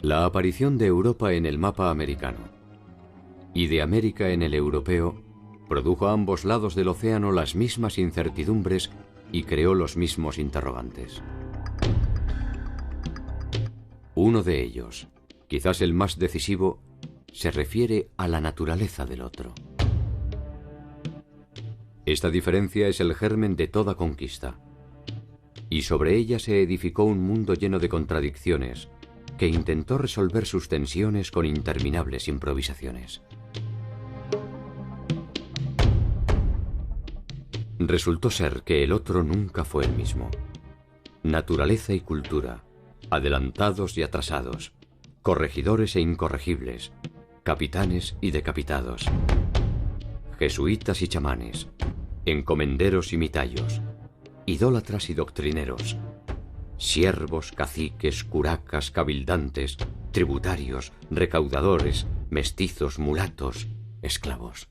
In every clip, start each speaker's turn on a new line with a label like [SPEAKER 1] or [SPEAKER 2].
[SPEAKER 1] La aparición de Europa en el mapa americano y de América en el europeo produjo a ambos lados del océano las mismas incertidumbres y creó los mismos interrogantes. Uno de ellos, quizás el más decisivo, se refiere a la naturaleza del otro. Esta diferencia es el germen de toda conquista, y sobre ella se edificó un mundo lleno de contradicciones, que intentó resolver sus tensiones con interminables improvisaciones. Resultó ser que el otro nunca fue el mismo. Naturaleza y cultura, adelantados y atrasados, corregidores e incorregibles, capitanes y decapitados, jesuitas y chamanes, encomenderos y mitayos, idólatras y doctrineros, siervos, caciques, curacas, cabildantes, tributarios, recaudadores, mestizos, mulatos, esclavos.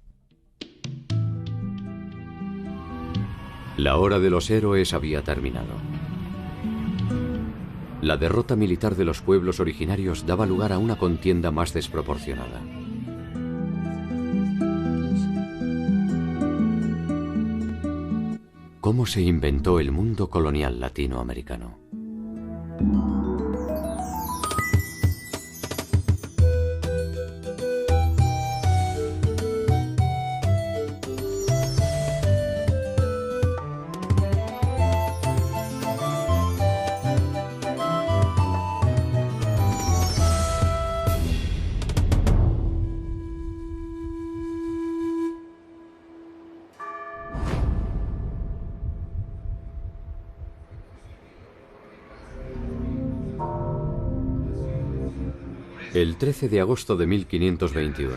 [SPEAKER 1] La hora de los héroes había terminado. La derrota militar de los pueblos originarios daba lugar a una contienda más desproporcionada. ¿Cómo se inventó el mundo colonial latinoamericano? El 13 de agosto de 1521,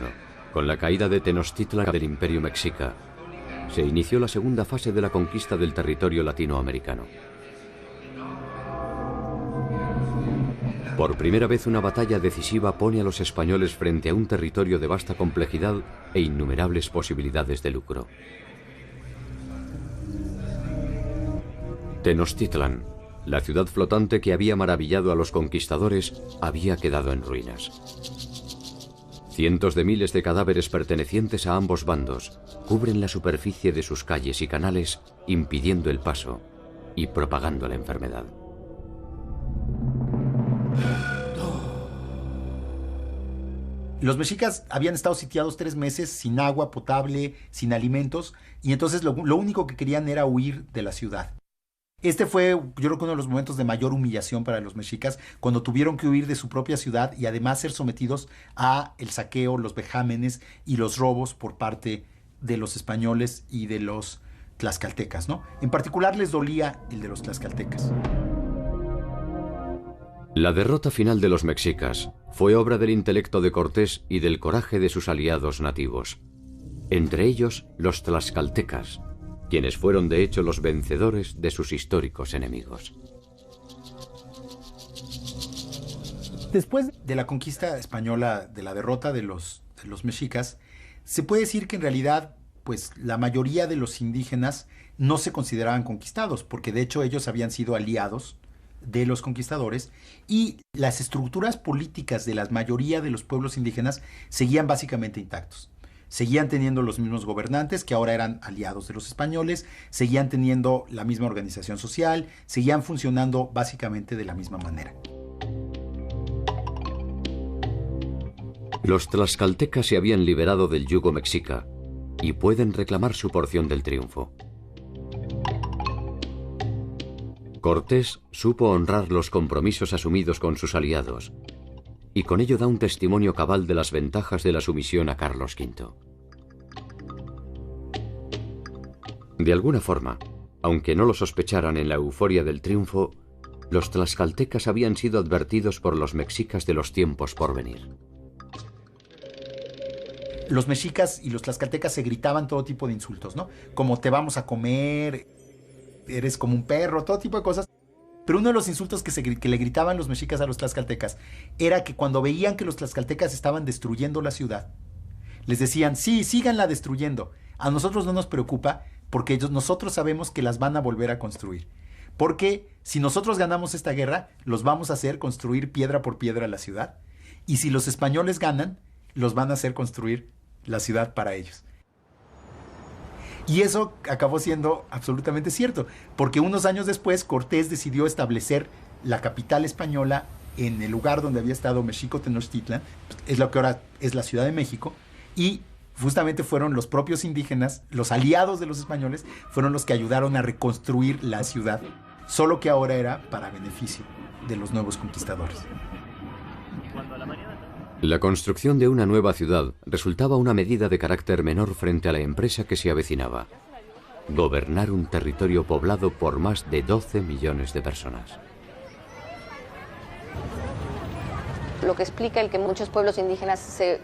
[SPEAKER 1] con la caída de Tenochtitlan del Imperio Mexica, se inició la segunda fase de la conquista del territorio latinoamericano. Por primera vez una batalla decisiva pone a los españoles frente a un territorio de vasta complejidad e innumerables posibilidades de lucro. Tenochtitlan, la ciudad flotante que había maravillado a los conquistadores, había quedado en ruinas. Cientos de miles de cadáveres pertenecientes a ambos bandos cubren la superficie de sus calles y canales, impidiendo el paso y propagando la enfermedad.
[SPEAKER 2] Los mexicas habían estado sitiados 3 meses sin agua potable, sin alimentos, y entonces lo único que querían era huir de la ciudad. Este fue, yo creo que uno de los momentos de mayor humillación para los mexicas, cuando tuvieron que huir de su propia ciudad y además ser sometidos a el saqueo, los vejámenes y los robos por parte de los españoles y de los tlaxcaltecas, ¿no? En particular les dolía el de los tlaxcaltecas.
[SPEAKER 1] La derrota final de los mexicas fue obra del intelecto de Cortés y del coraje de sus aliados nativos, entre ellos los tlaxcaltecas, quienes fueron de hecho los vencedores de sus históricos enemigos.
[SPEAKER 2] Después de la conquista española, de la derrota de los mexicas, se puede decir que en realidad, pues, la mayoría de los indígenas no se consideraban conquistados, porque de hecho ellos habían sido aliados de los conquistadores, y las estructuras políticas de la mayoría de los pueblos indígenas seguían básicamente intactos. Seguían teniendo los mismos gobernantes, que ahora eran aliados de los españoles, seguían teniendo la misma organización social, seguían funcionando básicamente de la misma manera.
[SPEAKER 1] Los tlaxcaltecas se habían liberado del yugo mexica y pueden reclamar su porción del triunfo. Cortés supo honrar los compromisos asumidos con sus aliados y con ello da un testimonio cabal de las ventajas de la sumisión a Carlos V. De alguna forma, aunque no lo sospecharan en la euforia del triunfo, los tlaxcaltecas habían sido advertidos por los mexicas de los tiempos por venir.
[SPEAKER 2] Los mexicas y los tlaxcaltecas se gritaban todo tipo de insultos, ¿no? Como te vamos a comer, eres como un perro, todo tipo de cosas. Pero uno de los insultos que le gritaban los mexicas a los tlaxcaltecas era que cuando veían que los tlaxcaltecas estaban destruyendo la ciudad, les decían, sí, síganla destruyendo. A nosotros no nos preocupa porque nosotros sabemos que las van a volver a construir. Porque si nosotros ganamos esta guerra, los vamos a hacer construir piedra por piedra la ciudad. y si los españoles ganan, los van a hacer construir la ciudad para ellos. Y eso acabó siendo absolutamente cierto, porque unos años después Cortés decidió establecer la capital española en el lugar donde había estado Mexico Tenochtitlan, es lo que ahora es la Ciudad de México, y justamente fueron los propios indígenas, los aliados de los españoles, fueron los que ayudaron a reconstruir la ciudad, solo que ahora era para beneficio de los nuevos conquistadores.
[SPEAKER 1] La construcción de una nueva ciudad resultaba una medida de carácter menor frente a la empresa que se avecinaba: gobernar un territorio poblado por más de 12 millones de personas.
[SPEAKER 3] Lo que explica el que muchos pueblos indígenas se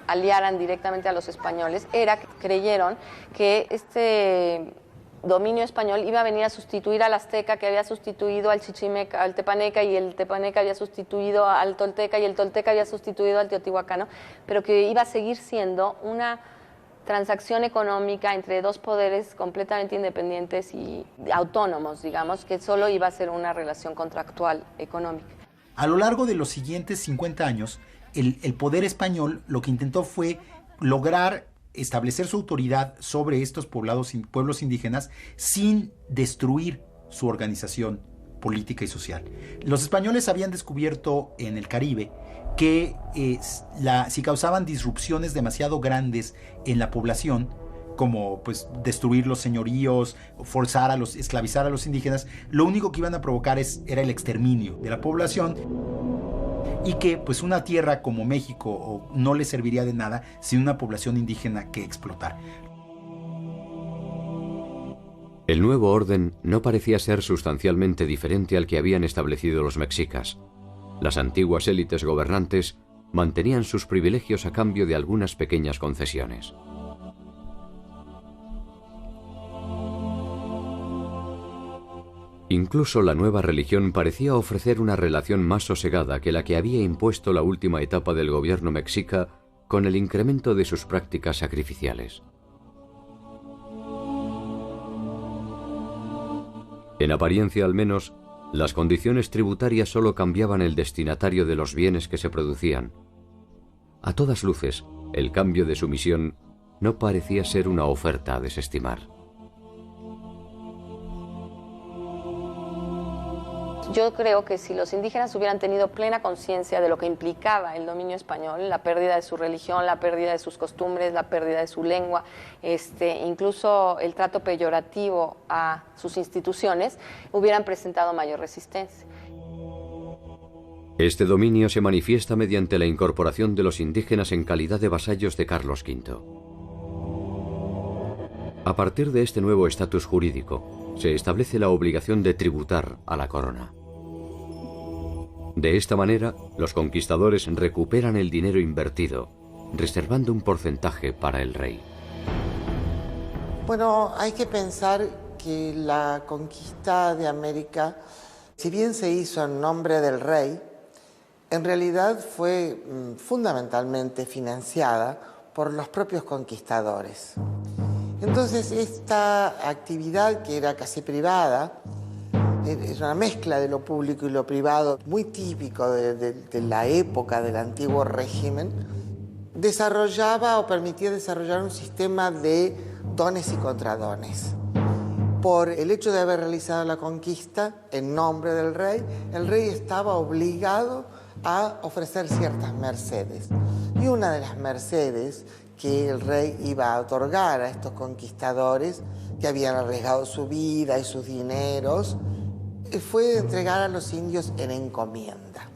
[SPEAKER 3] aliaran directamente a los españoles era que creyeron que este dominio español iba a venir a sustituir al azteca, que había sustituido al chichimeca, al tepaneca, y el tepaneca había sustituido al tolteca, y el tolteca había sustituido al teotihuacano, pero que iba a seguir siendo una transacción económica entre dos poderes completamente independientes y autónomos, digamos, que solo iba a ser una relación contractual económica.
[SPEAKER 2] A lo largo de los siguientes 50 años, el poder español lo que intentó fue lograr establecer su autoridad sobre estos pueblos indígenas sin destruir su organización política y social. Los españoles habían descubierto en el Caribe que si causaban disrupciones demasiado grandes en la población, como pues destruir los señoríos, esclavizar a los indígenas, lo único que iban a provocar era el exterminio de la población, y que pues una tierra como México no le serviría de nada sin una población indígena que explotar.
[SPEAKER 1] El nuevo orden no parecía ser sustancialmente diferente al que habían establecido los mexicas. Las antiguas élites gobernantes mantenían sus privilegios a cambio de algunas pequeñas concesiones. Incluso la nueva religión parecía ofrecer una relación más sosegada que la que había impuesto la última etapa del gobierno mexica con el incremento de sus prácticas sacrificiales. En apariencia al menos, las condiciones tributarias solo cambiaban el destinatario de los bienes que se producían. A todas luces, el cambio de sumisión no parecía ser una oferta a desestimar.
[SPEAKER 3] Yo creo que si los indígenas hubieran tenido plena conciencia de lo que implicaba el dominio español, la pérdida de su religión, la pérdida de sus costumbres, la pérdida de su lengua, incluso el trato peyorativo a sus instituciones, hubieran presentado mayor resistencia.
[SPEAKER 1] Este dominio se manifiesta mediante la incorporación de los indígenas en calidad de vasallos de Carlos V. A partir de este nuevo estatus jurídico, se establece la obligación de tributar a la corona. De esta manera, los conquistadores recuperan el dinero invertido, reservando un porcentaje para el rey.
[SPEAKER 4] Bueno, hay que pensar que la conquista de América, si bien se hizo en nombre del rey, en realidad fue fundamentalmente financiada por los propios conquistadores. Entonces, esta actividad, que era casi privada, es una mezcla de lo público y lo privado, muy típico de la época del antiguo régimen, desarrollaba o permitía desarrollar un sistema de dones y contradones. Por el hecho de haber realizado la conquista en nombre del rey, el rey estaba obligado a ofrecer ciertas mercedes. Y una de las mercedes que el rey iba a otorgar a estos conquistadores que habían arriesgado su vida y sus dineros fue entregar a los indios en encomienda.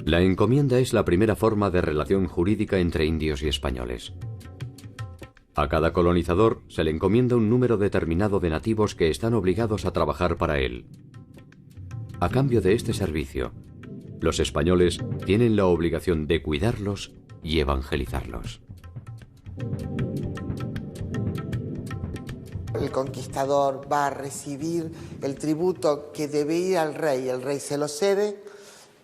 [SPEAKER 1] La encomienda es la primera forma de relación jurídica entre indios y españoles. A cada colonizador se le encomienda un número determinado de nativos que están obligados a trabajar para él. A cambio de este servicio, los españoles tienen la obligación de cuidarlos y evangelizarlos.
[SPEAKER 4] El conquistador va a recibir el tributo que debe ir al rey, el rey se lo cede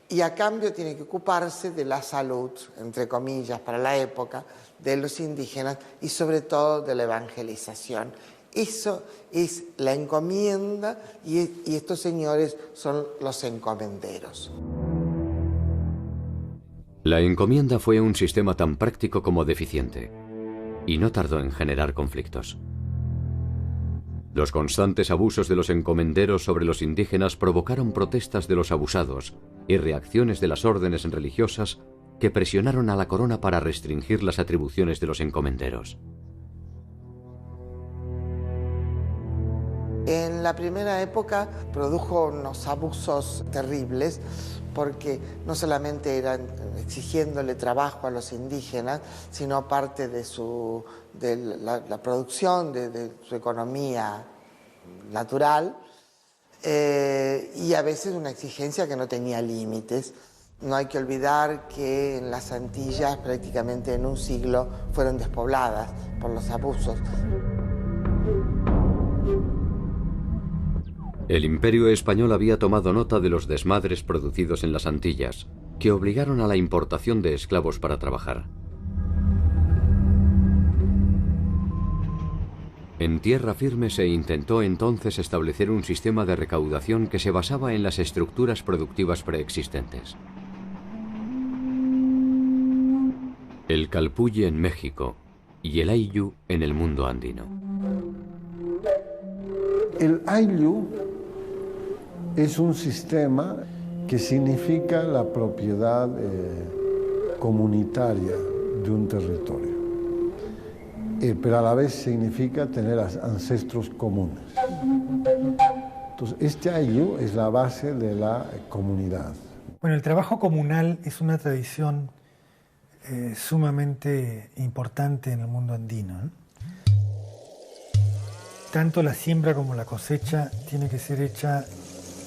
[SPEAKER 4] y a cambio tiene que ocuparse de la salud, entre comillas, para la época, de los indígenas y sobre todo de la evangelización. Eso es la encomienda y estos señores son los encomenderos.
[SPEAKER 1] La encomienda fue un sistema tan práctico como deficiente, y no tardó en generar conflictos. Los constantes abusos de los encomenderos sobre los indígenas provocaron protestas de los abusados y reacciones de las órdenes religiosas que presionaron a la corona para restringir las atribuciones de los encomenderos.
[SPEAKER 4] En la primera época produjo unos abusos terribles porque no solamente eran exigiéndole trabajo a los indígenas, sino parte de la producción de su economía natural y a veces una exigencia que no tenía límites. No hay que olvidar que en las Antillas prácticamente en un siglo fueron despobladas por los abusos.
[SPEAKER 1] El Imperio español había tomado nota de los desmadres producidos en las Antillas, que obligaron a la importación de esclavos para trabajar. En tierra firme se intentó entonces establecer un sistema de recaudación que se basaba en las estructuras productivas preexistentes. El calpulli en México y el ayllu en el mundo andino.
[SPEAKER 5] El ayllu es un sistema que significa la propiedad comunitaria de un territorio, pero a la vez significa tener ancestros comunes. Entonces, este ayllu es la base de la comunidad.
[SPEAKER 6] Bueno, el trabajo comunal es una tradición sumamente importante en el mundo andino, ¿eh? Tanto la siembra como la cosecha tiene que ser hecha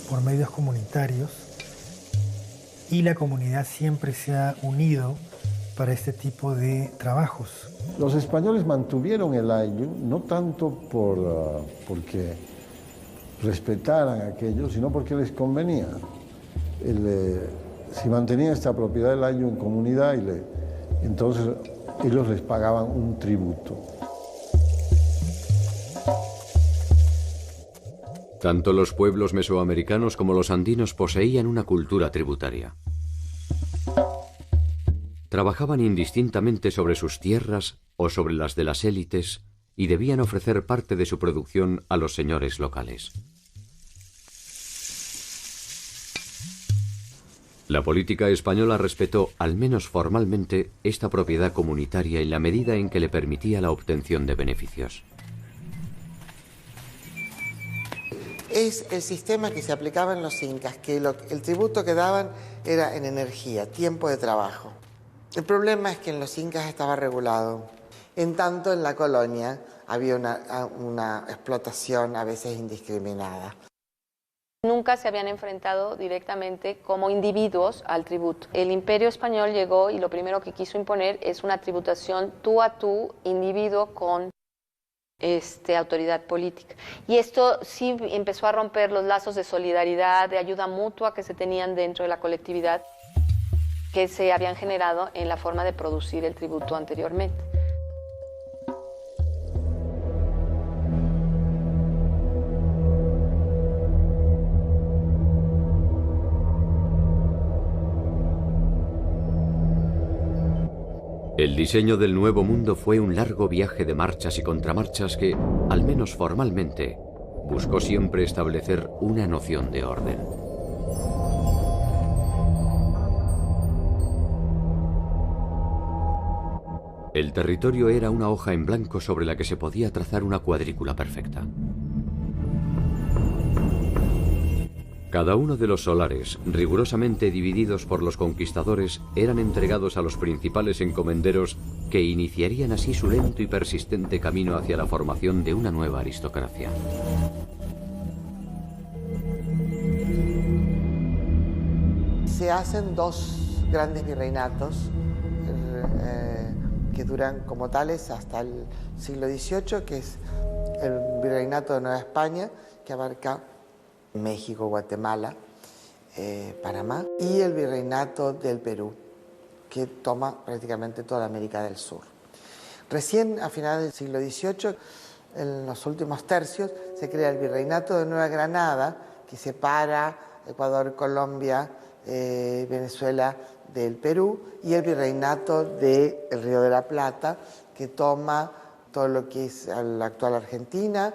[SPEAKER 6] por medios comunitarios y la comunidad siempre se ha unido para este tipo de trabajos.
[SPEAKER 5] Los españoles mantuvieron el ayllu no tanto porque respetaran aquello, sino porque les convenía. Si mantenían esta propiedad del ayllu en comunidad, entonces ellos les pagaban un tributo.
[SPEAKER 1] Tanto los pueblos mesoamericanos como los andinos poseían una cultura tributaria. Trabajaban indistintamente sobre sus tierras o sobre las de las élites y debían ofrecer parte de su producción a los señores locales. La política española respetó, al menos formalmente, esta propiedad comunitaria en la medida en que le permitía la obtención de beneficios.
[SPEAKER 4] Es el sistema que se aplicaba en los incas, que el tributo que daban era en energía, tiempo de trabajo. El problema es que en los incas estaba regulado. En tanto, en la colonia había una explotación a veces indiscriminada.
[SPEAKER 3] Nunca se habían enfrentado directamente como individuos al tributo. El Imperio español llegó y lo primero que quiso imponer es una tributación tú a tú, individuo con autoridad política. Y esto sí empezó a romper los lazos de solidaridad, de ayuda mutua que se tenían dentro de la colectividad, que se habían generado en la forma de producir el tributo anteriormente.
[SPEAKER 1] El diseño del Nuevo Mundo fue un largo viaje de marchas y contramarchas que, al menos formalmente, buscó siempre establecer una noción de orden. El territorio era una hoja en blanco sobre la que se podía trazar una cuadrícula perfecta. Cada uno de los solares, rigurosamente divididos por los conquistadores, eran entregados a los principales encomenderos que iniciarían así su lento y persistente camino hacia la formación de una nueva aristocracia.
[SPEAKER 4] Se hacen dos grandes virreinatos que duran como tales hasta el siglo XVIII, que es el virreinato de Nueva España, que abarca México, Guatemala, Panamá, y el virreinato del Perú, que toma prácticamente toda América del Sur. Recién a finales del siglo XVIII, en los últimos tercios, se crea el virreinato de Nueva Granada, que separa Ecuador, Colombia, Venezuela del Perú, y el virreinato del Río de la Plata, que toma todo lo que es la actual Argentina,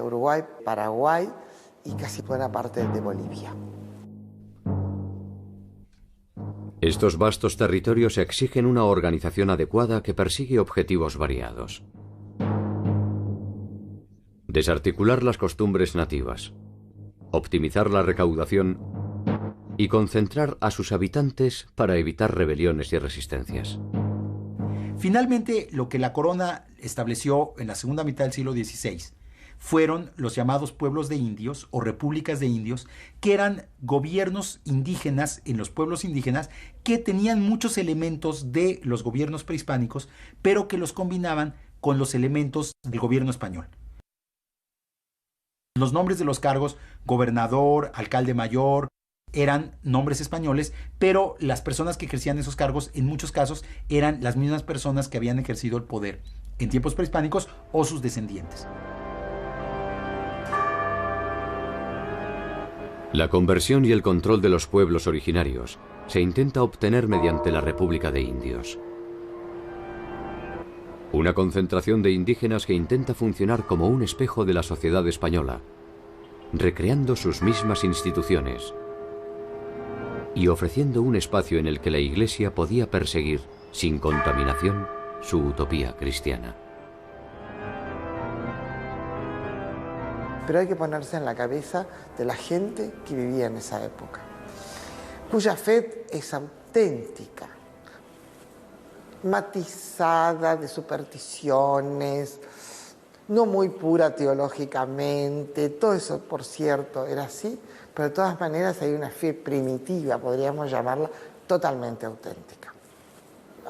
[SPEAKER 4] Uruguay, Paraguay y casi buena parte de Bolivia.
[SPEAKER 1] Estos vastos territorios exigen una organización adecuada que persigue objetivos variados. Desarticular las costumbres nativas, optimizar la recaudación y concentrar a sus habitantes para evitar rebeliones y resistencias.
[SPEAKER 2] Finalmente, lo que la corona estableció en la segunda mitad del siglo XVI fueron los llamados pueblos de indios o repúblicas de indios, que eran gobiernos indígenas en los pueblos indígenas que tenían muchos elementos de los gobiernos prehispánicos, pero que los combinaban con los elementos del gobierno español. Los nombres de los cargos, gobernador, alcalde mayor, eran nombres españoles, pero las personas que ejercían esos cargos en muchos casos eran las mismas personas que habían ejercido el poder en tiempos prehispánicos o sus descendientes.
[SPEAKER 1] La conversión y el control de los pueblos originarios se intenta obtener mediante la República de Indios. Una concentración de indígenas que intenta funcionar como un espejo de la sociedad española, recreando sus mismas instituciones y ofreciendo un espacio en el que la Iglesia podía perseguir, sin contaminación, su utopía cristiana.
[SPEAKER 4] Pero hay que ponerse en la cabeza de la gente que vivía en esa época, cuya fe es auténtica, matizada de supersticiones, no muy pura teológicamente. Todo eso, por cierto, era así, pero de todas maneras hay una fe primitiva, podríamos llamarla, totalmente auténtica.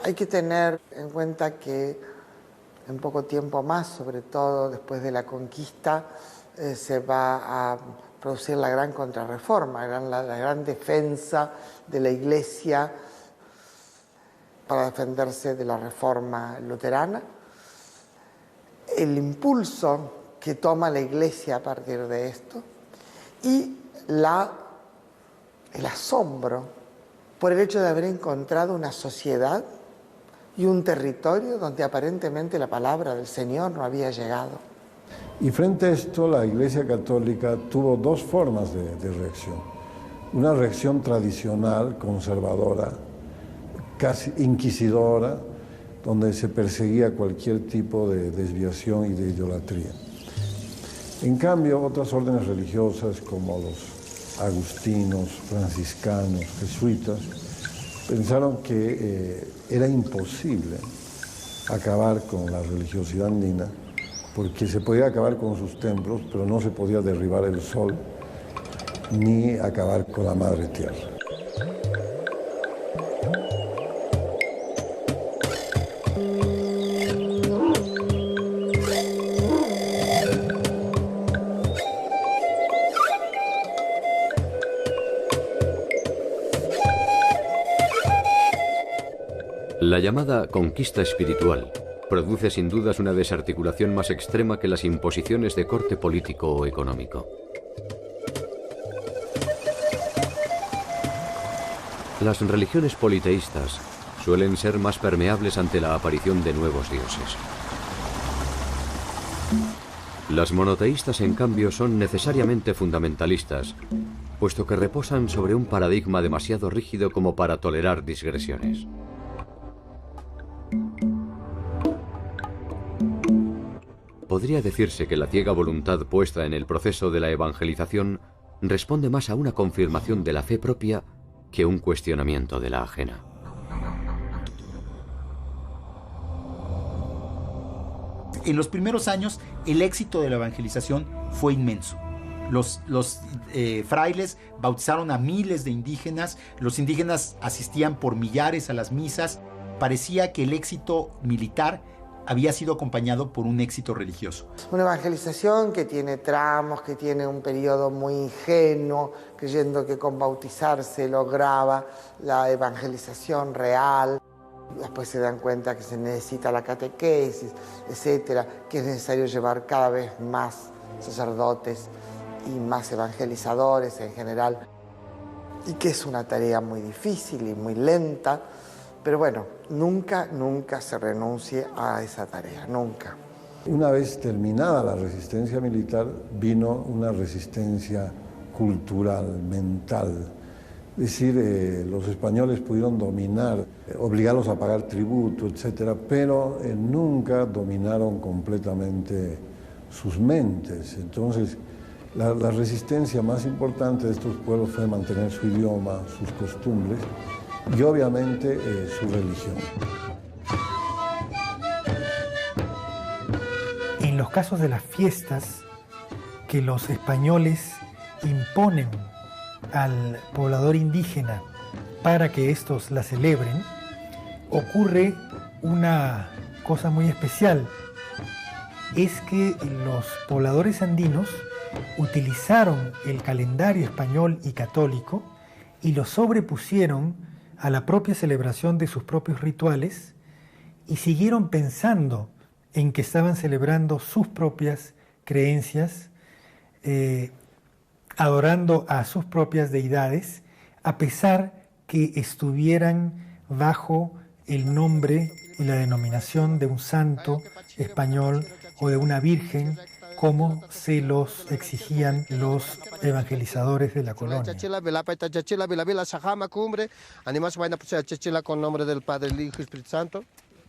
[SPEAKER 4] Hay que tener en cuenta que en poco tiempo más, sobre todo después de la conquista, se va a producir la gran contrarreforma, la gran defensa de la Iglesia para defenderse de la reforma luterana. El impulso que toma la Iglesia a partir de esto y el asombro por el hecho de haber encontrado una sociedad y un territorio donde aparentemente la palabra del Señor no había llegado.
[SPEAKER 5] Y frente a esto, la Iglesia Católica tuvo dos formas de reacción. Una reacción tradicional, conservadora, casi inquisidora, donde se perseguía cualquier tipo de desviación y de idolatría. En cambio, otras órdenes religiosas como los agustinos, franciscanos, jesuitas, pensaron que era imposible acabar con la religiosidad andina, porque se podía acabar con sus templos, pero no se podía derribar el sol ni acabar con la madre tierra.
[SPEAKER 1] La llamada conquista espiritual produce sin dudas una desarticulación más extrema que las imposiciones de corte político o económico. Las religiones politeístas suelen ser más permeables ante la aparición de nuevos dioses. Las monoteístas, en cambio, son necesariamente fundamentalistas, puesto que reposan sobre un paradigma demasiado rígido como para tolerar digresiones. Podría decirse que la ciega voluntad puesta en el proceso de la evangelización responde más a una confirmación de la fe propia que un cuestionamiento de la ajena.
[SPEAKER 2] En los primeros años, el éxito de la evangelización fue inmenso. Los frailes bautizaron a miles de indígenas, los indígenas asistían por millares a las misas. Parecía que el éxito militar había sido acompañado por un éxito religioso.
[SPEAKER 4] Una evangelización que tiene tramos, que tiene un periodo muy ingenuo, creyendo que con bautizarse lograba la evangelización real. Después se dan cuenta que se necesita la catequesis, etcétera, que es necesario llevar cada vez más sacerdotes y más evangelizadores en general. y que es una tarea muy difícil y muy lenta, pero bueno, nunca se renuncie a esa tarea, nunca.
[SPEAKER 5] Una vez terminada la resistencia militar, vino una resistencia cultural, mental. Es decir, los españoles pudieron dominar, obligarlos a pagar tributo, etcétera, pero nunca dominaron completamente sus mentes. Entonces, la resistencia más importante de estos pueblos fue mantener su idioma, sus costumbres y obviamente su religión.
[SPEAKER 6] En los casos de las fiestas que los españoles imponen al poblador indígena para que estos la celebren, ocurre una cosa muy especial. Es que los pobladores andinos utilizaron el calendario español y católico y lo sobrepusieron a la propia celebración de sus propios rituales y siguieron pensando en que estaban celebrando sus propias creencias, adorando a sus propias deidades, a pesar que estuvieran bajo el nombre y la denominación de un santo español o de una virgen, como se los exigían los evangelizadores de la colonia.
[SPEAKER 7] Con nombre del Padre, el Hijo y Espíritu Santo.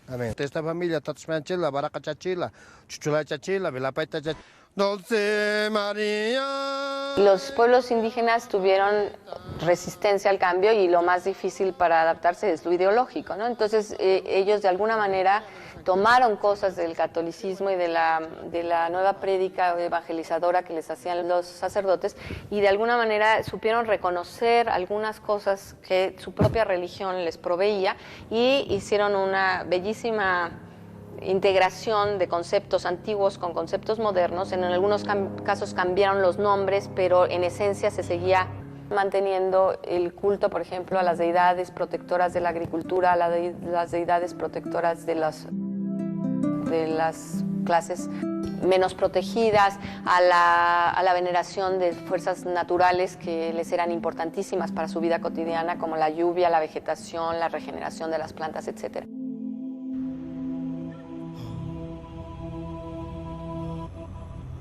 [SPEAKER 7] Amén. Esta familia, Tatsmanchila, Baraca Chachila, Chuchula Chachila, Velapaita Chachila. Dulce María.
[SPEAKER 3] Los pueblos indígenas tuvieron resistencia al cambio y lo más difícil para adaptarse es lo ideológico, ¿no? Entonces ellos de alguna manera tomaron cosas del catolicismo y de la nueva prédica evangelizadora que les hacían los sacerdotes y de alguna manera supieron reconocer algunas cosas que su propia religión les proveía y hicieron una bellísima integración de conceptos antiguos con conceptos modernos. En algunos casos cambiaron los nombres, pero en esencia se seguía manteniendo el culto, por ejemplo, a las deidades protectoras de la agricultura, a las deidades protectoras de las clases menos protegidas, a la veneración de fuerzas naturales que les eran importantísimas para su vida cotidiana, como la lluvia, la vegetación, la regeneración de las plantas, etc.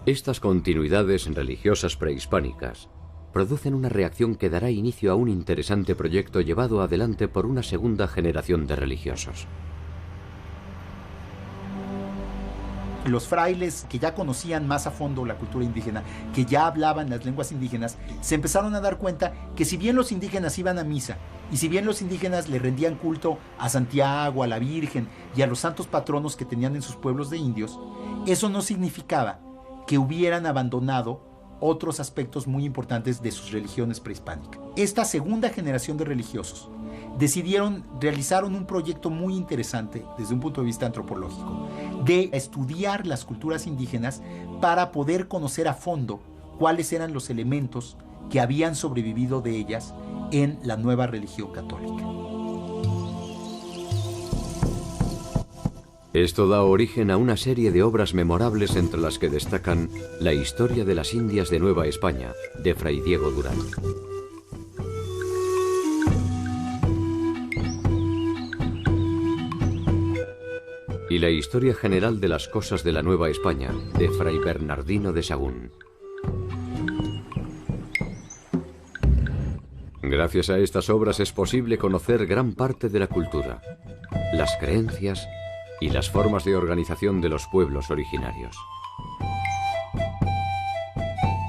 [SPEAKER 1] Estas continuidades religiosas prehispánicas producen una reacción que dará inicio a un interesante proyecto llevado adelante por una segunda generación de religiosos.
[SPEAKER 2] Los frailes que ya conocían más a fondo la cultura indígena, que ya hablaban las lenguas indígenas, se empezaron a dar cuenta que si bien los indígenas iban a misa y si bien los indígenas le rendían culto a Santiago, a la Virgen y a los santos patronos que tenían en sus pueblos de indios, eso no significaba que hubieran abandonado otros aspectos muy importantes de sus religiones prehispánicas. Esta segunda generación de religiosos realizaron un proyecto muy interesante desde un punto de vista antropológico, de estudiar las culturas indígenas para poder conocer a fondo cuáles eran los elementos que habían sobrevivido de ellas en la nueva religión católica.
[SPEAKER 1] Esto da origen a una serie de obras memorables entre las que destacan La historia de las Indias de Nueva España, de Fray Diego Durán. Y La historia general de las cosas de la Nueva España, de Fray Bernardino de Sahagún. Gracias a estas obras es posible conocer gran parte de la cultura, las creencias y las formas de organización de los pueblos originarios.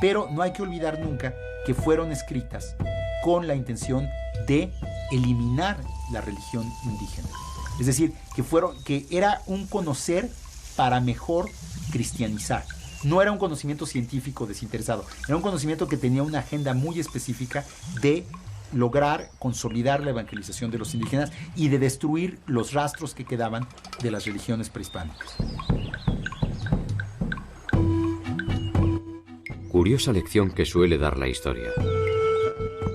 [SPEAKER 2] Pero no hay que olvidar nunca que fueron escritas con la intención de eliminar la religión indígena. Es decir, que era un conocer para mejor cristianizar. No era un conocimiento científico desinteresado, era un conocimiento que tenía una agenda muy específica de lograr consolidar la evangelización de los indígenas y de destruir los rastros que quedaban de las religiones prehispánicas.
[SPEAKER 1] Curiosa lección que suele dar la historia.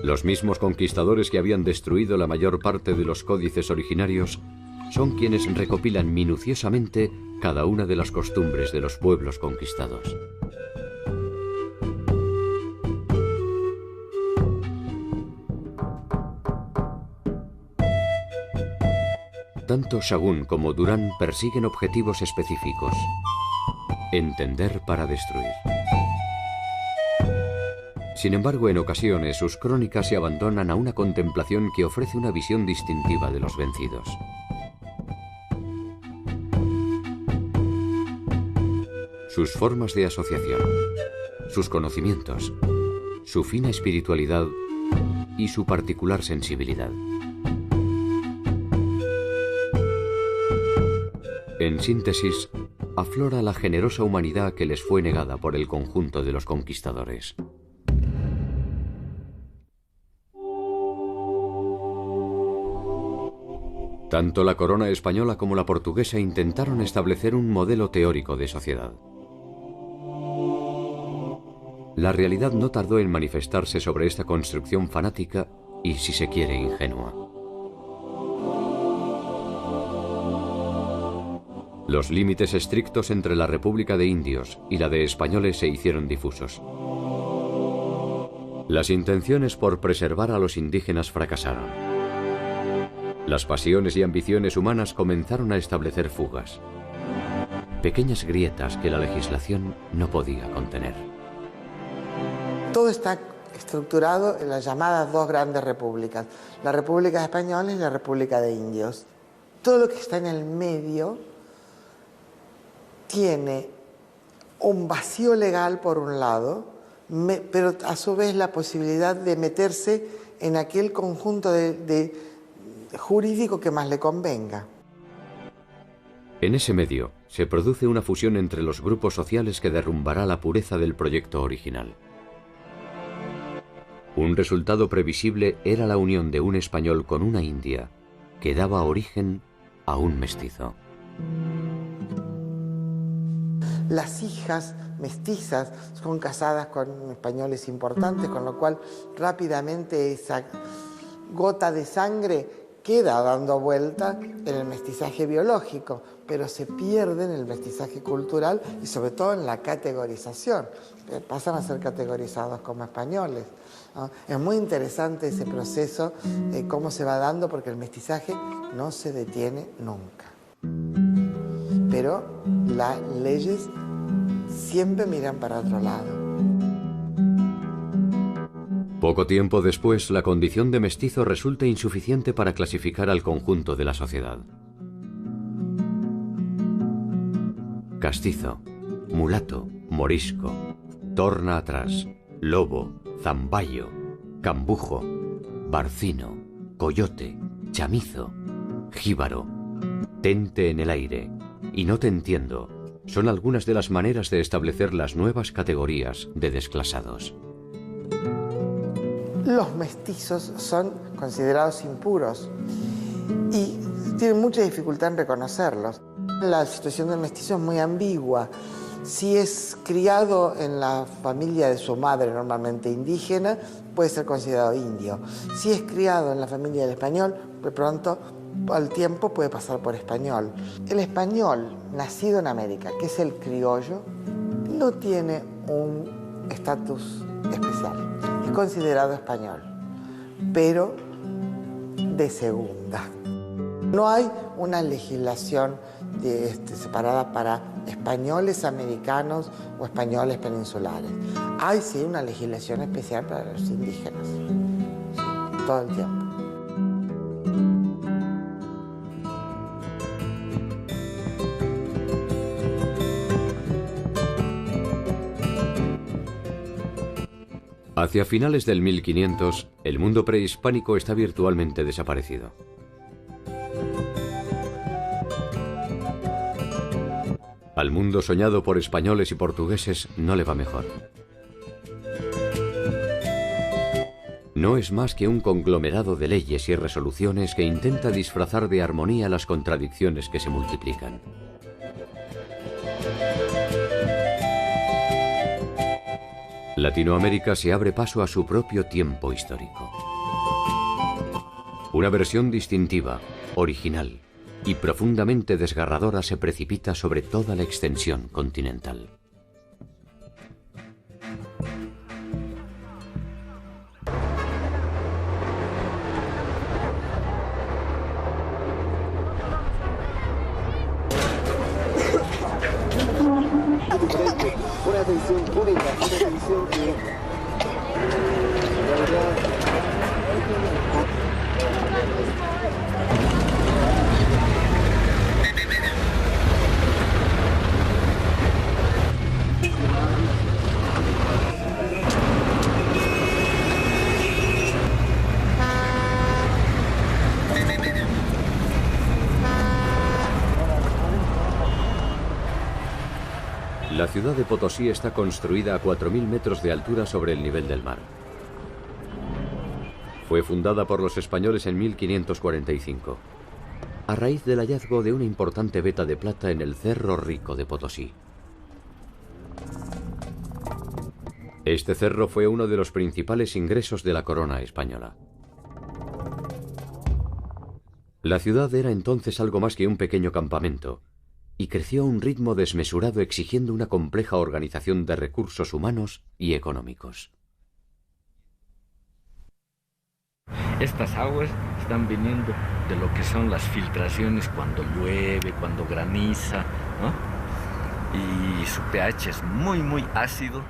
[SPEAKER 1] Los mismos conquistadores que habían destruido la mayor parte de los códices originarios son quienes recopilan minuciosamente cada una de las costumbres de los pueblos conquistados. Tanto Sahagún como Durán persiguen objetivos específicos. Entender para destruir. Sin embargo, en ocasiones sus crónicas se abandonan a una contemplación que ofrece una visión distintiva de los vencidos. Sus formas de asociación, sus conocimientos, su fina espiritualidad y su particular sensibilidad. En síntesis, aflora la generosa humanidad que les fue negada por el conjunto de los conquistadores. Tanto la corona española como la portuguesa intentaron establecer un modelo teórico de sociedad. La realidad no tardó en manifestarse sobre esta construcción fanática y, si se quiere, ingenua. Los límites estrictos entre la República de Indios y la de españoles se hicieron difusos. Las intenciones por preservar a los indígenas fracasaron. Las pasiones y ambiciones humanas comenzaron a establecer fugas. Pequeñas grietas que la legislación no podía contener.
[SPEAKER 4] Todo está estructurado en las llamadas dos grandes repúblicas, la República Española y la República de Indios. Todo lo que está en el medio tiene un vacío legal por un lado, pero a su vez la posibilidad de meterse en aquel conjunto de jurídico que más le convenga.
[SPEAKER 1] En ese medio se produce una fusión entre los grupos sociales que derrumbará la pureza del proyecto original. Un resultado previsible era la unión de un español con una india, que daba origen a un mestizo.
[SPEAKER 4] Las hijas mestizas son casadas con españoles importantes, con lo cual rápidamente esa gota de sangre queda dando vuelta en el mestizaje biológico, pero se pierde en el mestizaje cultural y sobre todo en la categorización. Pasan a ser categorizados como españoles, ¿no? Es muy interesante ese proceso, cómo se va dando, porque el mestizaje no se detiene nunca. Pero las leyes siempre miran para otro lado.
[SPEAKER 1] Poco tiempo después, la condición de mestizo resulta insuficiente para clasificar al conjunto de la sociedad. Castizo, mulato, morisco, torna atrás, lobo, zamballo, cambujo, barcino, coyote, chamizo, jíbaro, tente en el aire y no te entiendo son algunas de las maneras de establecer las nuevas categorías de desclasados.
[SPEAKER 4] Los mestizos son considerados impuros y tienen mucha dificultad en reconocerlos. La situación del mestizo es muy ambigua. Si es criado en la familia de su madre, normalmente indígena, puede ser considerado indio. Si es criado en la familia del español, de pronto al tiempo puede pasar por español. El español nacido en América, que es el criollo, no tiene un estatus especial. Es considerado español, pero de segunda. No hay una legislación separada para españoles americanos o españoles peninsulares. Hay sí una legislación especial para los indígenas, todo el tiempo.
[SPEAKER 1] Hacia finales del 1500, el mundo prehispánico está virtualmente desaparecido. Al mundo soñado por españoles y portugueses no le va mejor. No es más que un conglomerado de leyes y resoluciones que intenta disfrazar de armonía las contradicciones que se multiplican. Latinoamérica se abre paso a su propio tiempo histórico. Una versión distintiva, original y profundamente desgarradora se precipita sobre toda la extensión continental. La ciudad de Potosí está construida a 4.000 metros de altura sobre el nivel del mar. Fue fundada por los españoles en 1545, a raíz del hallazgo de una importante veta de plata en el Cerro Rico de Potosí. Este cerro fue uno de los principales ingresos de la corona española. La ciudad era entonces algo más que un pequeño campamento, y creció a un ritmo desmesurado exigiendo una compleja organización de recursos humanos y económicos.
[SPEAKER 8] Estas aguas están viniendo de lo que son las filtraciones cuando llueve, cuando graniza, ¿no? Y su pH es muy, muy ácido.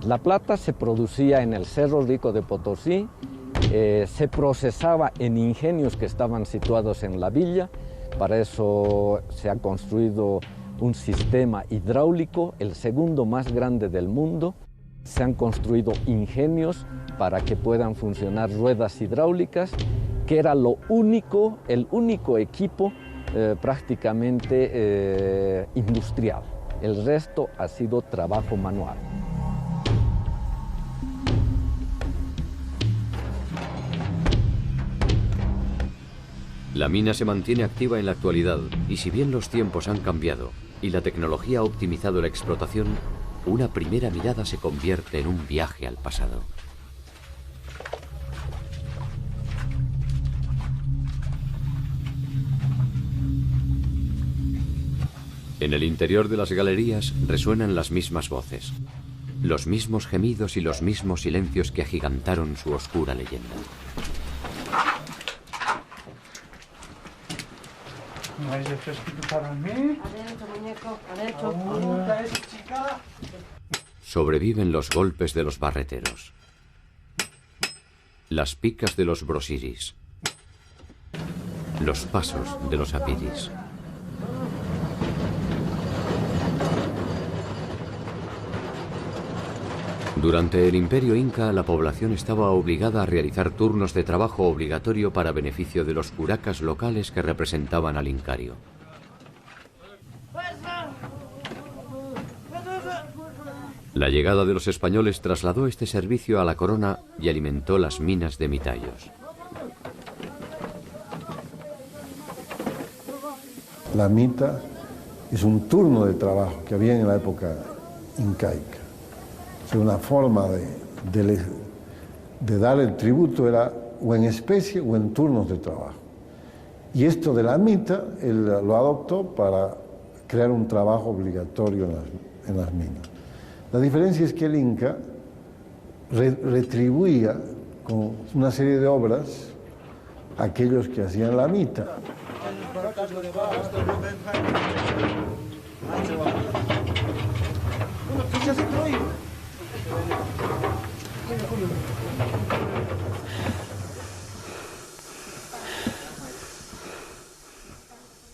[SPEAKER 9] La plata se producía en el Cerro Rico de Potosí, se procesaba en ingenios que estaban situados en la villa. Para eso se ha construido un sistema hidráulico, el segundo más grande del mundo. Se han construido ingenios para que puedan funcionar ruedas hidráulicas, que era el único equipo prácticamente industrial. El resto ha sido trabajo manual.
[SPEAKER 1] La mina se mantiene activa en la actualidad y si bien los tiempos han cambiado y la tecnología ha optimizado la explotación, una primera mirada se convierte en un viaje al pasado. En el interior de las galerías resuenan las mismas voces, los mismos gemidos y los mismos silencios que agigantaron su oscura leyenda.
[SPEAKER 10] ¿Vais de fresquito para mí?
[SPEAKER 11] Adentro, muñeco, adentro.
[SPEAKER 10] Chica.
[SPEAKER 1] Sobreviven los golpes de los barreteros, las picas de los brosiris, los pasos de los apiris. Durante el Imperio Inca, la población estaba obligada a realizar turnos de trabajo obligatorio para beneficio de los curacas locales que representaban al incario. La llegada de los españoles trasladó este servicio a la corona y alimentó las minas de Mitayos.
[SPEAKER 5] La mita es un turno de trabajo que había en la época incaica. Una forma de dar el tributo era o en especie o en turnos de trabajo. Y esto de la mita, él lo adoptó para crear un trabajo obligatorio en las minas. La diferencia es que el Inca retribuía con una serie de obras a aquellos que hacían la mita.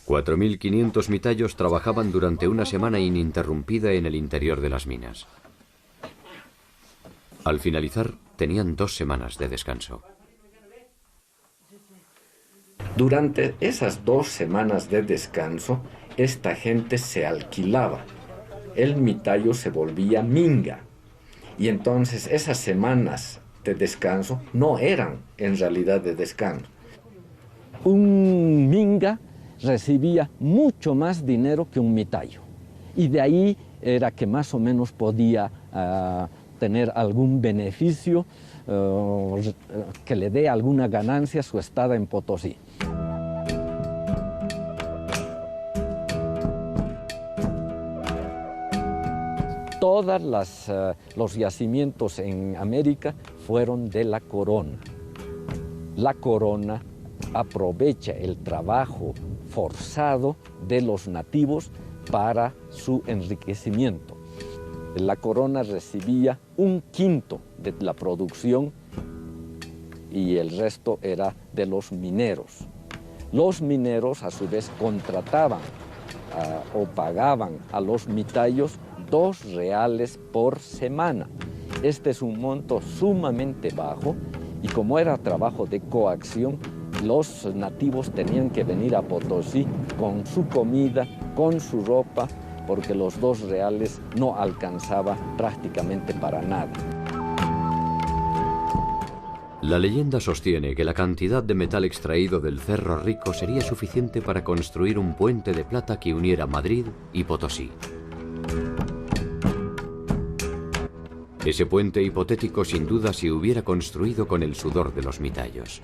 [SPEAKER 1] $4.500 mitayos trabajaban durante una semana ininterrumpida en el interior de las minas. Al finalizar, tenían 2 semanas de descanso.
[SPEAKER 9] Durante esas 2 semanas de descanso, esta gente se alquilaba. El mitayo se volvía minga. Y entonces esas semanas de descanso no eran en realidad de descanso. Un minga recibía mucho más dinero que un mitayo. Y de ahí era que más o menos podía tener algún beneficio, que le dé alguna ganancia a su estada en Potosí. Todos los yacimientos en América fueron de la corona. La corona aprovecha el trabajo forzado de los nativos para su enriquecimiento. La corona recibía 1/5 de la producción y el resto era de los mineros. Los mineros a su vez contrataban o pagaban a los mitayos 2 reales por semana. Este es un monto sumamente bajo y como era trabajo de coacción, los nativos tenían que venir a Potosí con su comida, con su ropa, porque los 2 reales no alcanzaba prácticamente para nada.
[SPEAKER 1] La leyenda sostiene que la cantidad de metal extraído del Cerro Rico sería suficiente para construir un puente de plata que uniera Madrid y Potosí. Ese puente hipotético sin duda se hubiera construido con el sudor de los mitayos.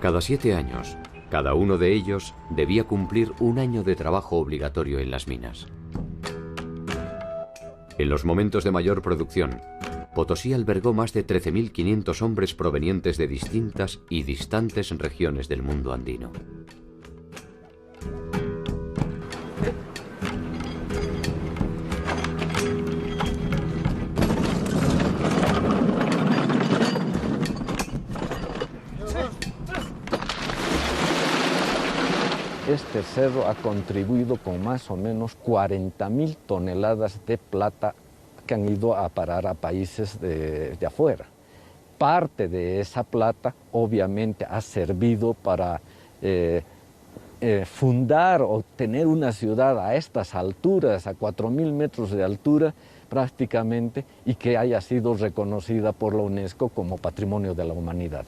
[SPEAKER 1] Cada 7 años, cada uno de ellos debía cumplir 1 año de trabajo obligatorio en las minas. En los momentos de mayor producción, Potosí albergó más de 13.500 hombres provenientes de distintas y distantes regiones del mundo andino.
[SPEAKER 9] Este cerro ha contribuido con más o menos 40.000 toneladas de plata que han ido a parar a países de afuera. Parte de esa plata obviamente ha servido para fundar o tener una ciudad a estas alturas, a 4.000 metros de altura prácticamente, y que haya sido reconocida por la UNESCO como Patrimonio de la Humanidad.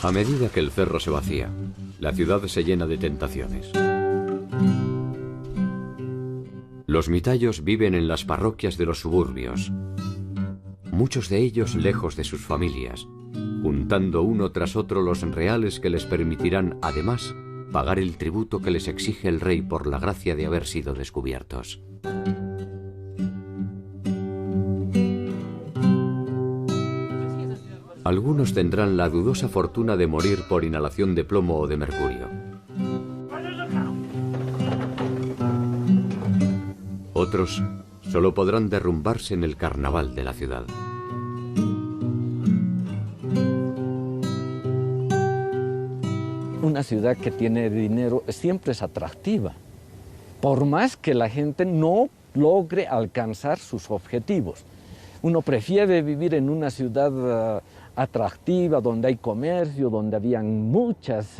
[SPEAKER 1] A medida que el cerro se vacía, la ciudad se llena de tentaciones. Los mitayos viven en las parroquias de los suburbios, muchos de ellos lejos de sus familias, juntando uno tras otro los reales que les permitirán, además, pagar el tributo que les exige el rey por la gracia de haber sido descubiertos. Algunos tendrán la dudosa fortuna de morir por inhalación de plomo o de mercurio. Otros solo podrán derrumbarse en el carnaval de la ciudad.
[SPEAKER 9] Una ciudad que tiene dinero siempre es atractiva, por más que la gente no logre alcanzar sus objetivos. Uno prefiere vivir en una ciudad atractiva, donde hay comercio, donde habían muchas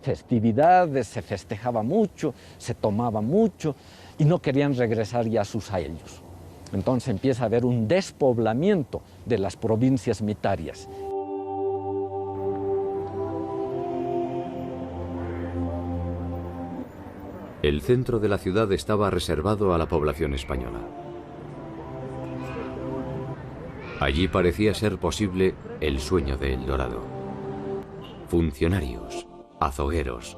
[SPEAKER 9] festividades, se festejaba mucho, se tomaba mucho y no querían regresar ya a sus ayllos. Entonces empieza a haber un despoblamiento de las provincias mitarias.
[SPEAKER 1] El centro de la ciudad estaba reservado a la población española. Allí parecía ser posible el sueño de El Dorado. Funcionarios, azogueros,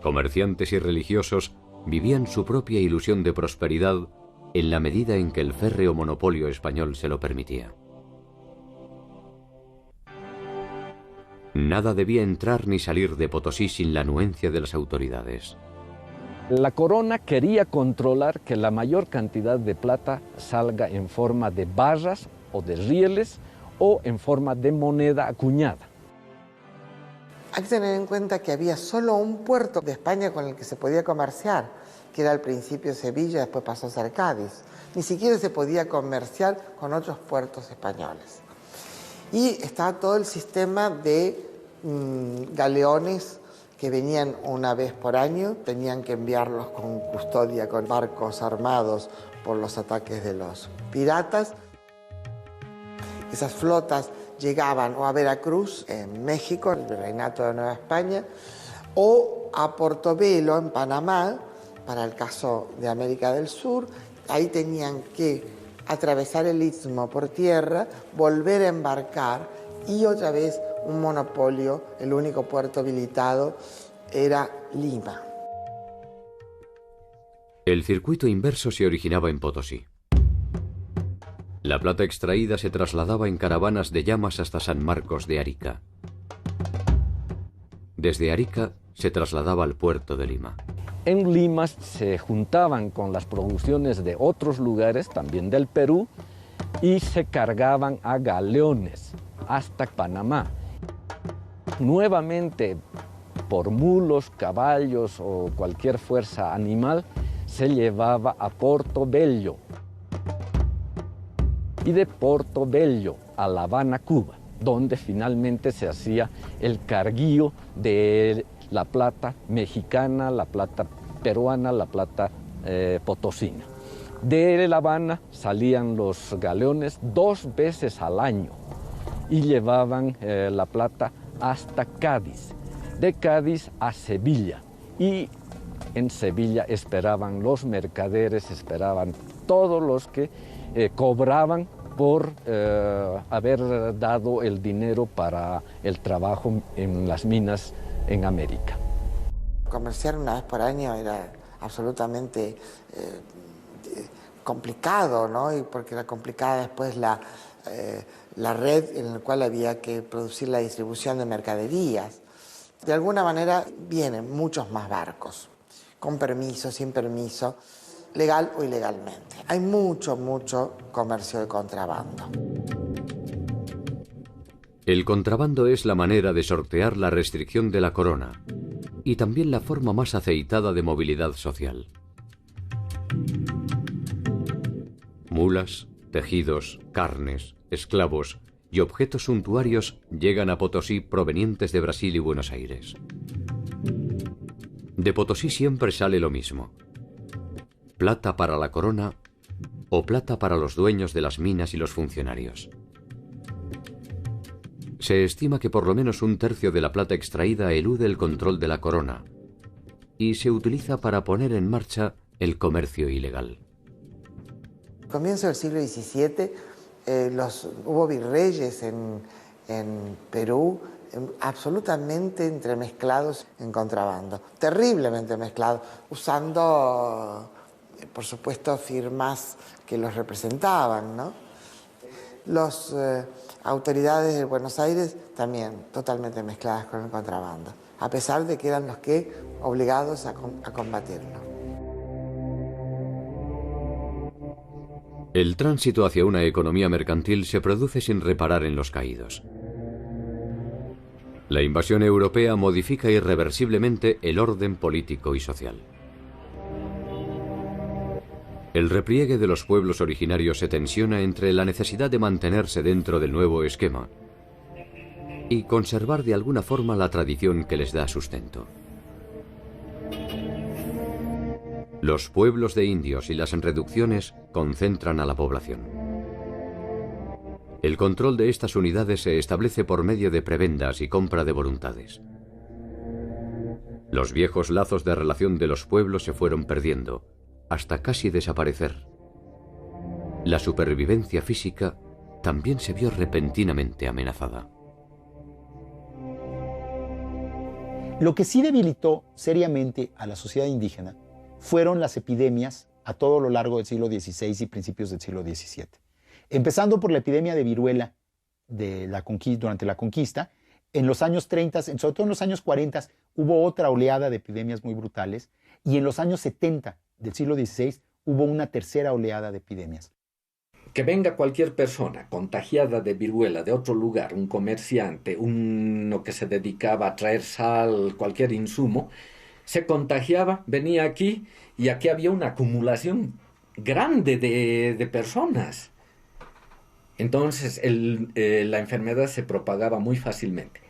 [SPEAKER 1] comerciantes y religiosos vivían su propia ilusión de prosperidad en la medida en que el férreo monopolio español se lo permitía. Nada debía entrar ni salir de Potosí sin la anuencia de las autoridades.
[SPEAKER 9] La corona quería controlar que la mayor cantidad de plata salga en forma de barras o de rieles o en forma de moneda acuñada.
[SPEAKER 4] Hay que tener en cuenta que había solo un puerto de España con el que se podía comerciar, que era al principio Sevilla, después pasó a ser Cádiz. Ni siquiera se podía comerciar con otros puertos españoles. Y estaba todo el sistema de galeones que venían una vez por año, tenían que enviarlos con custodia, con barcos armados por los ataques de los piratas. Esas flotas llegaban o a Veracruz, en México, el Virreinato de Nueva España, o a Portobelo, en Panamá, para el caso de América del Sur. Ahí tenían que atravesar el istmo por tierra, volver a embarcar y otra vez un monopolio. El único puerto habilitado era Lima.
[SPEAKER 1] El circuito inverso se originaba en Potosí. La plata extraída se trasladaba en caravanas de llamas hasta San Marcos de Arica. Desde Arica se trasladaba al puerto de Lima.
[SPEAKER 9] En Lima se juntaban con las producciones de otros lugares, también del Perú, y se cargaban a galeones hasta Panamá. Nuevamente, por mulos, caballos o cualquier fuerza animal, se llevaba a Porto Bello. Y de Porto Bello a La Habana, Cuba, donde finalmente se hacía el carguío de la plata mexicana, la plata peruana, la plata potosina. De La Habana salían los galeones 2 veces al año y llevaban la plata hasta Cádiz, de Cádiz a Sevilla, y en Sevilla esperaban los mercaderes, esperaban todos los que cobraban por haber dado el dinero para el trabajo en las minas en América.
[SPEAKER 4] Comerciar una vez por año era absolutamente complicado, ¿no? Y porque era complicada después la red en la cual había que producir la distribución de mercaderías. De alguna manera vienen muchos más barcos, con permiso, sin permiso, legal o ilegalmente. Hay mucho comercio de contrabando.
[SPEAKER 1] El contrabando es la manera de sortear la restricción de la corona y también la forma más aceitada de movilidad social. Mulas, tejidos, carnes, esclavos y objetos suntuarios llegan a Potosí provenientes de Brasil y Buenos Aires. De Potosí siempre sale lo mismo: plata para la corona o plata para los dueños de las minas y los funcionarios. Se estima que por lo menos 1/3 de la plata extraída elude el control de la corona y se utiliza para poner en marcha el comercio ilegal.
[SPEAKER 4] Comienzo del siglo XVII, hubo virreyes en Perú absolutamente entremezclados en contrabando, terriblemente mezclados, usando, por supuesto, firmas que los representaban, ¿no? Las autoridades de Buenos Aires también totalmente mezcladas con el contrabando, a pesar de que eran los que obligados a combatirlo.
[SPEAKER 1] El tránsito hacia una economía mercantil se produce sin reparar en los caídos. La invasión europea modifica irreversiblemente el orden político y social. El repliegue de los pueblos originarios se tensiona entre la necesidad de mantenerse dentro del nuevo esquema y conservar de alguna forma la tradición que les da sustento. Los pueblos de indios y las reducciones concentran a la población. El control de estas unidades se establece por medio de prebendas y compra de voluntades. Los viejos lazos de relación de los pueblos se fueron perdiendo, hasta casi desaparecer. La supervivencia física también se vio repentinamente amenazada.
[SPEAKER 2] Lo que sí debilitó seriamente a la sociedad indígena fueron las epidemias a todo lo largo del siglo XVI y principios del siglo XVII. Empezando por la epidemia de viruela durante la conquista, en los años 30, sobre todo en los años 40, hubo otra oleada de epidemias muy brutales, y en los años 70 del siglo XVI hubo una tercera oleada de epidemias.
[SPEAKER 9] Que venga cualquier persona contagiada de viruela de otro lugar, un comerciante, uno que se dedicaba a traer sal, cualquier insumo, se contagiaba, venía aquí y aquí había una acumulación grande de personas. Entonces la enfermedad se propagaba muy fácilmente.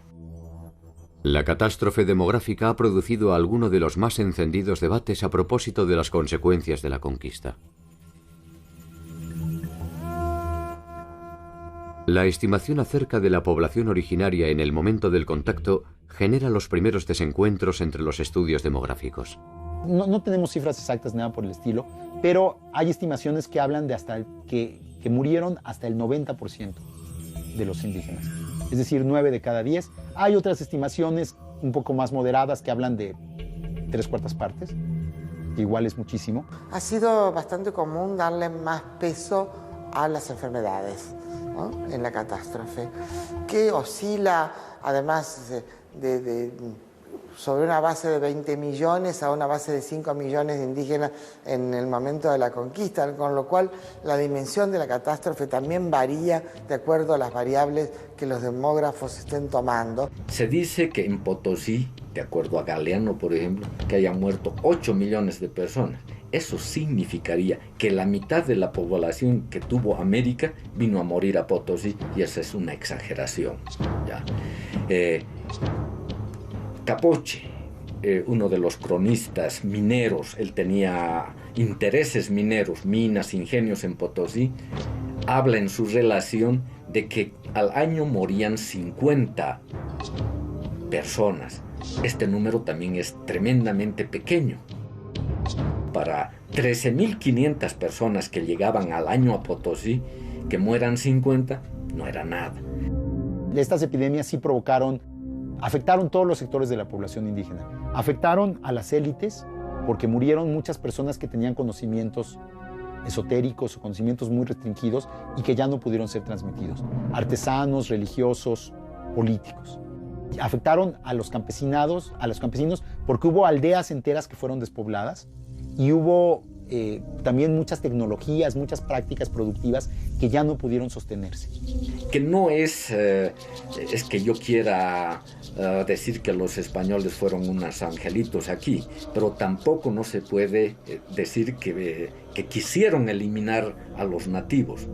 [SPEAKER 1] La catástrofe demográfica ha producido alguno de los más encendidos debates a propósito de las consecuencias de la conquista. La estimación acerca de la población originaria en el momento del contacto genera los primeros desencuentros entre los estudios demográficos.
[SPEAKER 2] No tenemos cifras exactas, nada por el estilo, pero hay estimaciones que hablan de que murieron hasta el 90% de los indígenas. Es decir, 9 de cada 10. Hay otras estimaciones un poco más moderadas que hablan de 3/4 partes. que igual es muchísimo.
[SPEAKER 4] Ha sido bastante común darle más peso a las enfermedades, ¿no?, en la catástrofe, que oscila además sobre una base de 20 millones a una base de 5 millones de indígenas en el momento de la conquista, con lo cual la dimensión de la catástrofe también varía de acuerdo a las variables que los demógrafos estén tomando.
[SPEAKER 9] Se dice que en Potosí, de acuerdo a Galeano, por ejemplo, que hayan muerto 8 millones de personas. Eso significaría que la mitad de la población que tuvo América vino a morir a Potosí, y esa es una exageración, ¿ya? Capoche, uno de los cronistas mineros, él tenía intereses mineros, minas, ingenios en Potosí, habla en su relación de que al año morían 50 personas. Este número también es tremendamente pequeño. Para 13.500 personas que llegaban al año a Potosí, que mueran 50, no era nada.
[SPEAKER 2] Estas epidemias sí afectaron todos los sectores de la población indígena. Afectaron a las élites porque murieron muchas personas que tenían conocimientos esotéricos o conocimientos muy restringidos y que ya no pudieron ser transmitidos. Artesanos, religiosos, políticos. Afectaron a los campesinos porque hubo aldeas enteras que fueron despobladas y hubo también muchas tecnologías, muchas prácticas productivas que ya no pudieron sostenerse.
[SPEAKER 9] Que no es que yo quiera decir que los españoles fueron unos angelitos aquí, pero tampoco no se puede decir que quisieron eliminar a los nativos.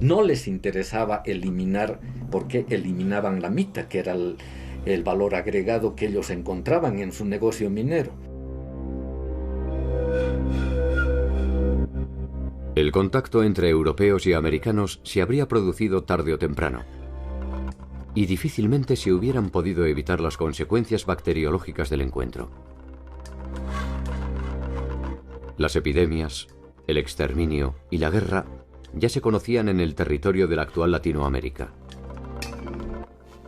[SPEAKER 9] No les interesaba eliminar, porque eliminaban la mita, que era el valor agregado que ellos encontraban en su negocio minero.
[SPEAKER 1] El contacto entre europeos y americanos se habría producido tarde o temprano, y difícilmente se hubieran podido evitar las consecuencias bacteriológicas del encuentro. Las epidemias, el exterminio y la guerra ya se conocían en el territorio de la actual Latinoamérica.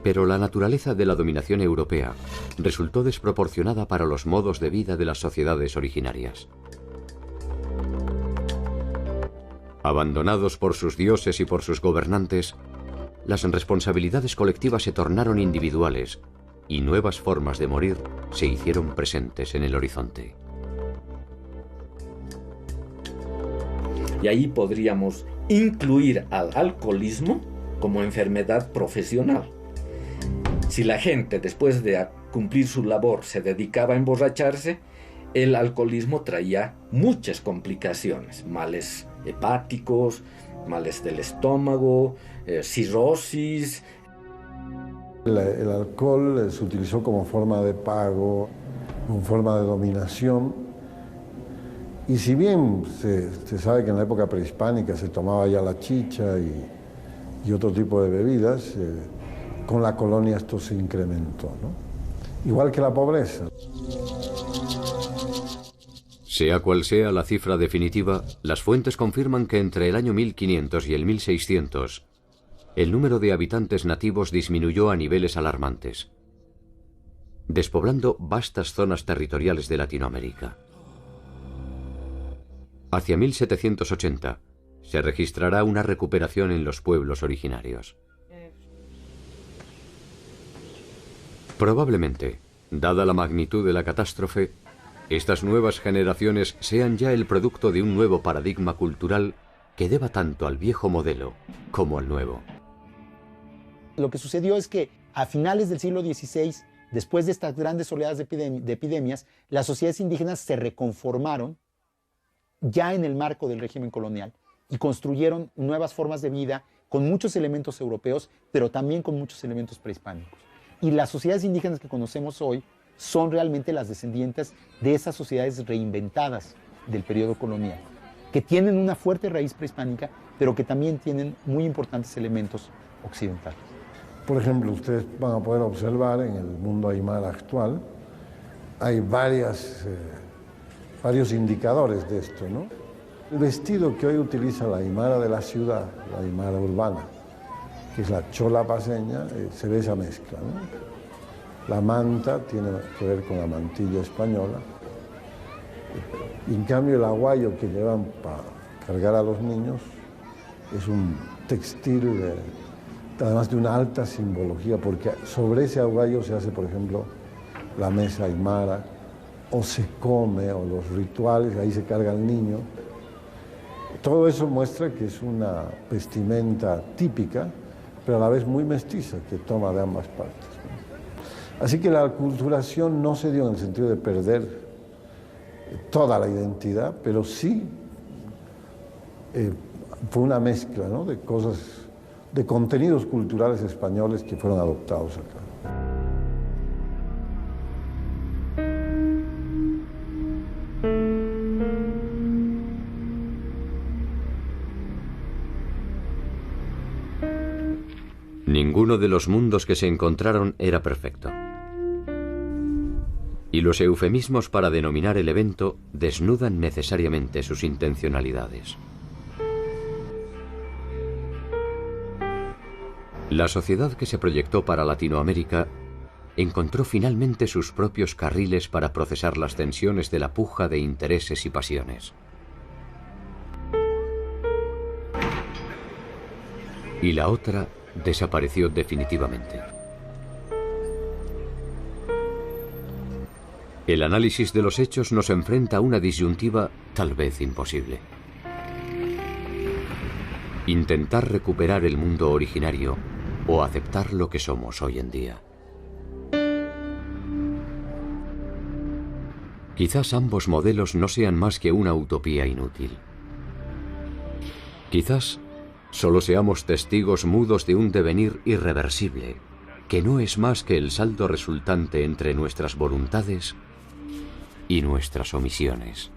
[SPEAKER 1] Pero la naturaleza de la dominación europea resultó desproporcionada para los modos de vida de las sociedades originarias. Abandonados por sus dioses y por sus gobernantes, las responsabilidades colectivas se tornaron individuales y nuevas formas de morir se hicieron presentes en el horizonte.
[SPEAKER 9] Y ahí podríamos incluir al alcoholismo como enfermedad profesional. Si la gente, después de cumplir su labor, se dedicaba a emborracharse, el alcoholismo traía muchas complicaciones, males hepáticos, males del estómago, cirrosis.
[SPEAKER 5] El alcohol se utilizó como forma de pago, como forma de dominación. Y si bien se sabe que en la época prehispánica se tomaba ya la chicha y otro tipo de bebidas, con la colonia esto se incrementó, ¿no? Igual que la pobreza.
[SPEAKER 1] Sea cual sea la cifra definitiva, las fuentes confirman que entre el año 1500 y el 1600, el número de habitantes nativos disminuyó a niveles alarmantes, despoblando vastas zonas territoriales de Latinoamérica. Hacia 1780 se registrará una recuperación en los pueblos originarios. Probablemente, dada la magnitud de la catástrofe, estas nuevas generaciones sean ya el producto de un nuevo paradigma cultural que deba tanto al viejo modelo como al nuevo.
[SPEAKER 2] Lo que sucedió es que a finales del siglo XVI, después de estas grandes oleadas de epidemias, las sociedades indígenas se reconformaron ya en el marco del régimen colonial y construyeron nuevas formas de vida con muchos elementos europeos, pero también con muchos elementos prehispánicos. Y las sociedades indígenas que conocemos hoy son realmente las descendientes de esas sociedades reinventadas del periodo colonial, que tienen una fuerte raíz prehispánica, pero que también tienen muy importantes elementos occidentales.
[SPEAKER 5] Por ejemplo, ustedes van a poder observar en el mundo aymara actual, hay varios indicadores de esto, ¿no? El vestido que hoy utiliza la aymara de la ciudad, la aymara urbana, que es la chola paseña, se ve esa mezcla, ¿no? La manta tiene que ver con la mantilla española. En cambio, el aguayo que llevan para cargar a los niños es un textil, además de una alta simbología, porque sobre ese aguayo se hace, por ejemplo, la mesa aymara, o se come, o los rituales, ahí se carga el niño. Todo eso muestra que es una vestimenta típica, pero a la vez muy mestiza, que toma de ambas partes. Así que la aculturación no se dio en el sentido de perder toda la identidad, pero sí fue una mezcla, ¿no?, de cosas, de contenidos culturales españoles que fueron adoptados acá.
[SPEAKER 1] Ninguno de los mundos que se encontraron era perfecto. Y los eufemismos para denominar el evento desnudan necesariamente sus intencionalidades. La sociedad que se proyectó para Latinoamérica encontró finalmente sus propios carriles para procesar las tensiones de la puja de intereses y pasiones. Y la otra desapareció definitivamente. El análisis de los hechos nos enfrenta a una disyuntiva tal vez imposible. Intentar recuperar el mundo originario o aceptar lo que somos hoy en día. Quizás ambos modelos no sean más que una utopía inútil. Quizás solo seamos testigos mudos de un devenir irreversible, que no es más que el saldo resultante entre nuestras voluntades y nuestras omisiones.